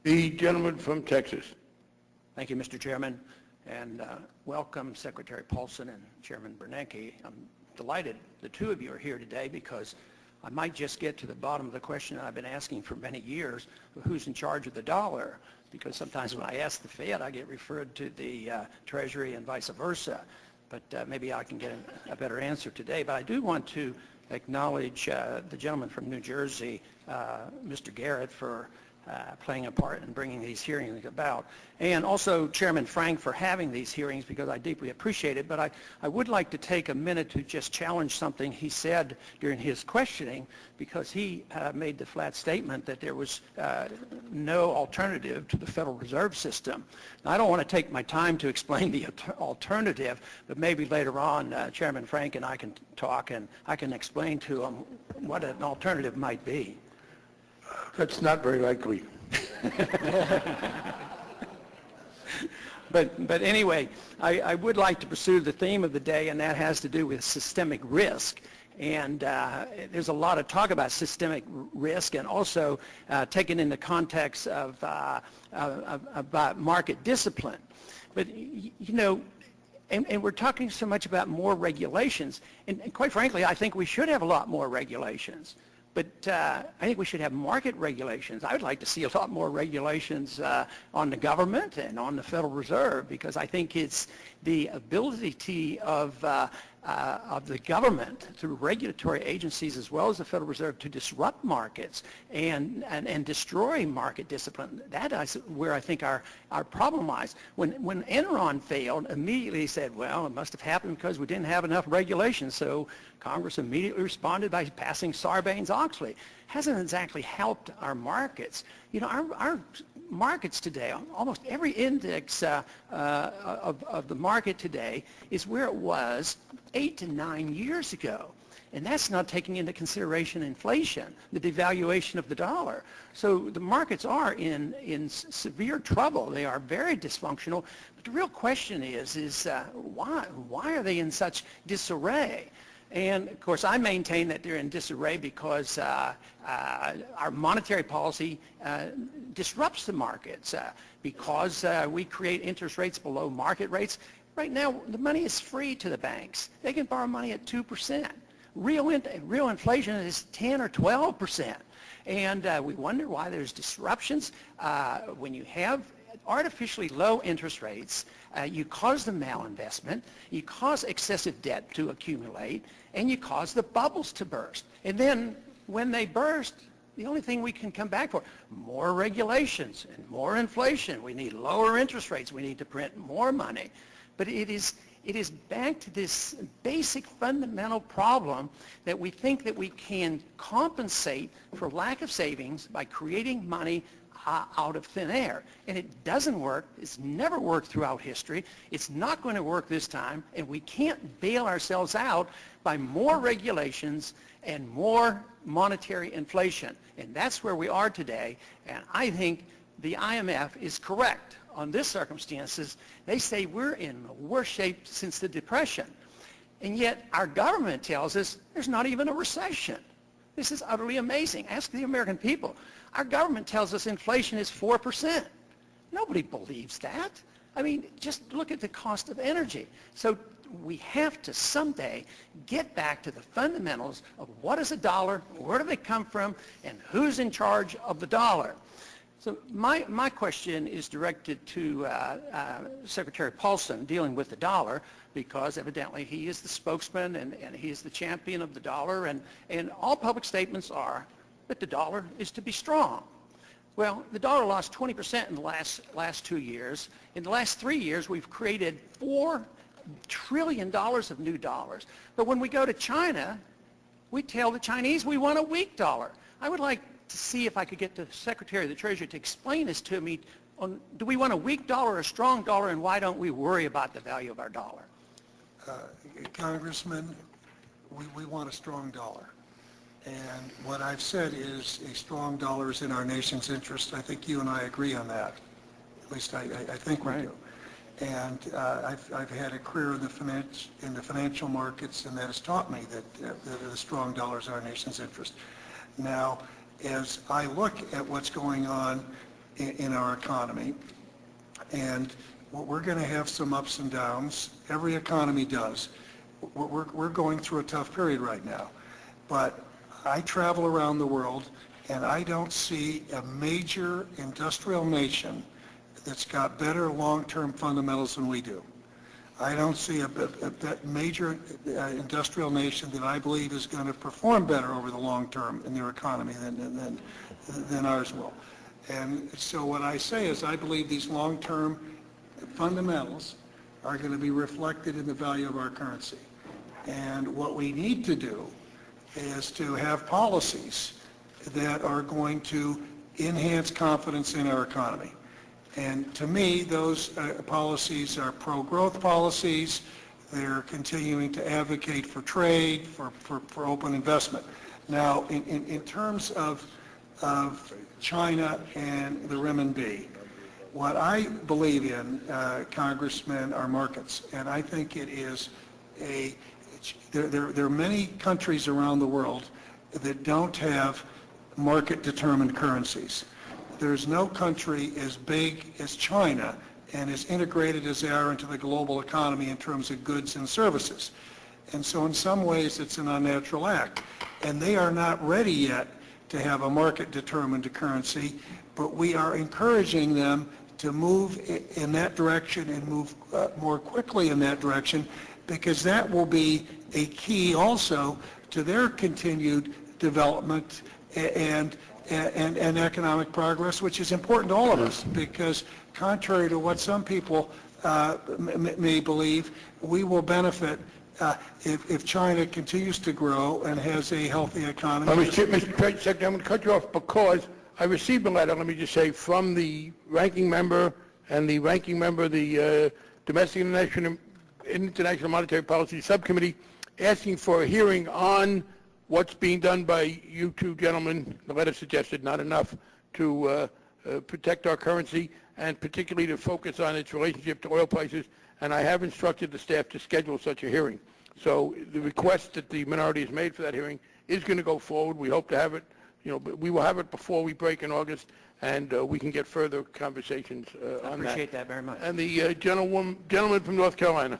The gentleman from Texas. Thank you, Mr. Chairman, and welcome Secretary Paulson and Chairman Bernanke. I'm delighted the two of you are here today because I might just get to the bottom of the question I've been asking for many years, who's in charge of the dollar? Because sometimes when I ask the Fed, I get referred to the Treasury and vice versa. But maybe I can get a better answer today. But I do want to acknowledge the gentleman from New Jersey, Mr. Garrett, for playing a part in bringing these hearings about, and also Chairman Frank for having these hearings, because I deeply appreciate it. But I would like to take a minute to just challenge something he said during his questioning, because he made the flat statement that there was no alternative to the Federal Reserve System. Now, I don't want to take my time to explain the alternative, but maybe later on Chairman Frank and I can talk and I can explain to him what an alternative might be. That's not very likely. But anyway, I would like to pursue the theme of the day, and that has to do with systemic risk. And there's a lot of talk about systemic risk, and also taken in the context of about market discipline. But you know, and we're talking so much about more regulations, and quite frankly, I think we should have a lot more regulations. But I think we should have market regulations. I would like to see a lot more regulations on the government and on the Federal Reserve, because I think it's the ability of the government through regulatory agencies as well as the Federal Reserve to disrupt markets and destroy market discipline. That is where I think our problem lies. When Enron failed, immediately they said, well, it must have happened because we didn't have enough regulations. So Congress immediately responded by passing Sarbanes-Oxley. Hasn't exactly helped our markets. You know, our markets today, almost every index of the market today is where it was 8 to 9 years ago. And that's not taking into consideration inflation, the devaluation of the dollar. So the markets are in severe trouble. They are very dysfunctional. But the real question is why are they in such disarray? And of course, I maintain that they're in disarray because our monetary policy disrupts the markets, because we create interest rates below market rates. Right now, the money is free to the banks. They can borrow money at 2%. Real inflation is 10 or 12%. And we wonder why there's disruptions. When you have artificially low interest rates, you cause the malinvestment, you cause excessive debt to accumulate, and you cause the bubbles to burst. And then when they burst, the only thing we can come back for, more regulations and more inflation. We need lower interest rates. We need to print more money. But it is back to this basic fundamental problem that we think that we can compensate for lack of savings by creating money out of thin air. And it doesn't work. It's never worked throughout history. It's not going to work this time. And we can't bail ourselves out by more regulations and more monetary inflation. And that's where we are today. And I think the IMF is correct on this circumstances. They say we're in the worst shape since the Depression. And yet our government tells us there's not even a recession. This is utterly amazing. Ask the American people. Our government tells us inflation is 4%. Nobody believes that. I mean, just look at the cost of energy. So we have to someday get back to the fundamentals of what is a dollar, where do they come from, and who's in charge of the dollar. So my question is directed to Secretary Paulson, dealing with the dollar, because evidently he is the spokesman and he is the champion of the dollar, and all public statements are that the dollar is to be strong. Well, the dollar lost 20% in the last 2 years. In the last 3 years, we've created $4 trillion of new dollars. But when we go to China, we tell the Chinese we want a weak dollar. I would like to see if I could get the Secretary of the Treasury to explain this to me. Do we want a weak dollar or a strong dollar, and why don't we worry about the value of our dollar? Congressman, we want a strong dollar. And what I've said is a strong dollar is in our nation's interest. I think you and I agree on that. At least I think we do. And I've had a career in the financial markets, and that has taught me that a strong dollar is our nation's interest. Now, as I look at what's going on in our economy. And we're going to have some ups and downs. Every economy does. We're going through a tough period right now. But I travel around the world, and I don't see a major industrial nation that's got better long-term fundamentals than we do. I don't see a major industrial nation that I believe is going to perform better over the long term in their economy than ours will. And so what I say is I believe these long-term fundamentals are going to be reflected in the value of our currency. And what we need to do is to have policies that are going to enhance confidence in our economy. And to me, those policies are pro-growth policies. They're continuing to advocate for trade, for open investment. Now, in terms of China and the renminbi, what I believe in, Congressman, are markets. And I think it is there are many countries around the world that don't have market-determined currencies. There's no country as big as China and as integrated as they are into the global economy in terms of goods and services. And so in some ways it's an unnatural act. And they are not ready yet to have a market-determined currency, but we are encouraging them to move in that direction and move more quickly in that direction, because that will be a key also to their continued development and economic progress, which is important to all of us, because contrary to what some people may believe, we will benefit if China continues to grow and has a healthy economy. Mr. Secretary, I'm going to cut you off because I received a letter, let me just say, from the ranking member and the ranking member of the Domestic and International Monetary Policy Subcommittee asking for a hearing on what's being done by you two gentlemen. The letter suggested not enough to protect our currency, and particularly to focus on its relationship to oil prices, and I have instructed the staff to schedule such a hearing. So the request that the minority has made for that hearing is going to go forward. We hope to have it, but we will have it before we break in August, and we can get further conversations on that. I appreciate that very much. And the gentleman from North Carolina.